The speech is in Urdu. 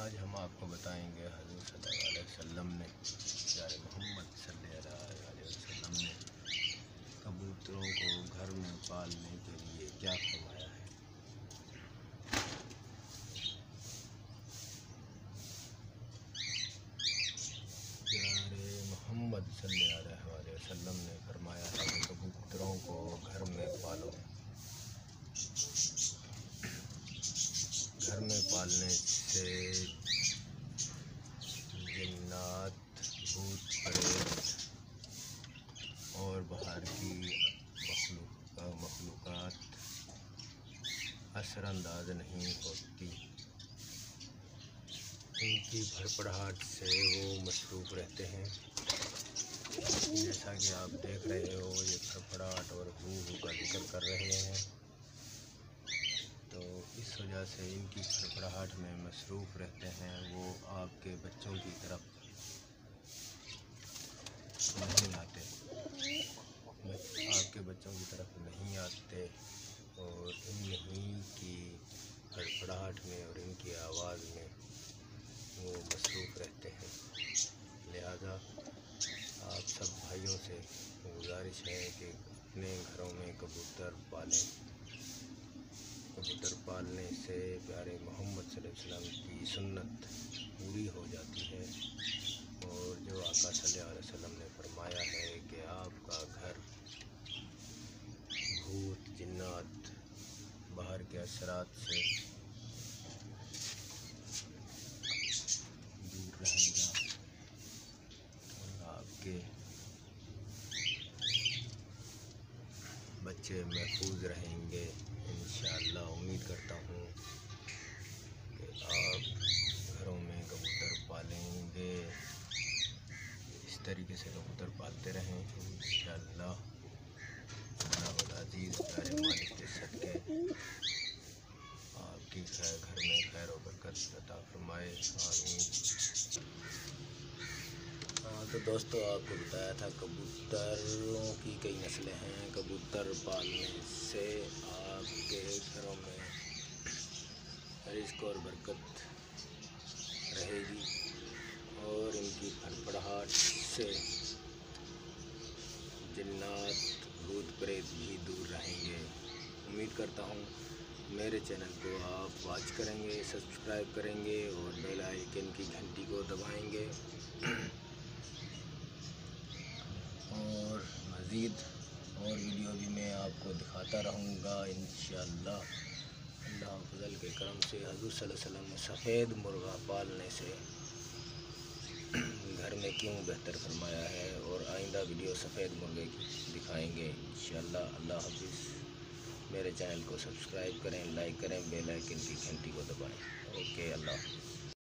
آج ہم آپ کو بتائیں گے حضور صلی اللہ علیہ وسلم نے، پیارے محمد صلی اللہ علیہ وسلم نے کبوتروں کو گھر میں پالنے کے لیے کیا فرمایا ہے۔ پیارے محمد صلی اللہ علیہ وسلم نے فرمایا ہے کہ کبوتروں کو گھر میں پالو۔ گھر میں پالنے سے جنات، بھوت پریت اور باہر کی مخلوقات اثر انداز نہیں ہوتی۔ ان کی بھڑبڑاہٹ سے وہ مصروف رہتے ہیں۔ جیسا کہ آپ دیکھ رہے ہو، یہ بھڑبڑاہٹ اور ہو کا ذکر کر رہے ہیں، تو اس وجہ سے ان کی بھڑبڑاہٹ میں مصروف رہتے ہیں۔ وہ آپ کے بچوں کی طرف نہیں آتے، آپ کے بچوں کی طرف نہیں آتے اور انہی کی بھڑبڑاہٹ میں اور ان کی آواز میں وہ مصروف رہتے ہیں۔ لہذا آپ سب بھائیوں سے گزارش ہے کہ اپنے گھروں میں کبوتر پالیں۔ کبوتر پالنے سے پیارے محمد صلی اللہ علیہ وسلم کی سنت پوری ہو جاتی ہے، اور جو آقا صلی اللہ علیہ وسلم نے فرمایا ہے کہ آپ کا گھر بھوت، جنات، باہر کے اثرات سے دور رہے گا اور آپ کے بچے محفوظ رہیں گے۔ انشاءاللہ امید کرتا ہوں کہ آپ گھروں میں کبوتر پالیں گے، اس طریقے سے کبوتر پالتے رہیں۔ انشاءاللہ اللہ العزیز پیارے مالک کے صدقے آپ کی گھر میں خیر و برکت عطا فرمائے، آمین۔ تو دوستو، آپ کو بتایا تھا کبوتروں کی کئی نسلیں ہیں۔ کبوتر پالنے سے آپ کے گھروں میں رزق اور برکت رہے گی، اور ان کی بھڑبڑاہٹ سے جنات، بھوت پریت بھی دور رہیں گے۔ امید کرتا ہوں میرے چینل کو آپ واچ کریں گے، سبسکرائب کریں گے اور بیل آئیکن کی گھنٹی کو دبائیں گے، اور مزید اور ویڈیو بھی میں آپ کو دکھاتا رہوں گا انشاءاللہ۔ اللہ فضل کے کرم سے حضور صلی اللہ علیہ وسلم نے سفید مرغہ پالنے سے گھر میں کیوں بہتر فرمایا ہے، اور آئندہ ویڈیو سفید مرغے کی دکھائیں گے انشاءاللہ۔ اللہ حافظ۔ میرے چینل کو سبسکرائب کریں، لائک کریں، بیل آئیکن کی گھنٹی کو دبائیں۔ اوکے، اللہ حافظ۔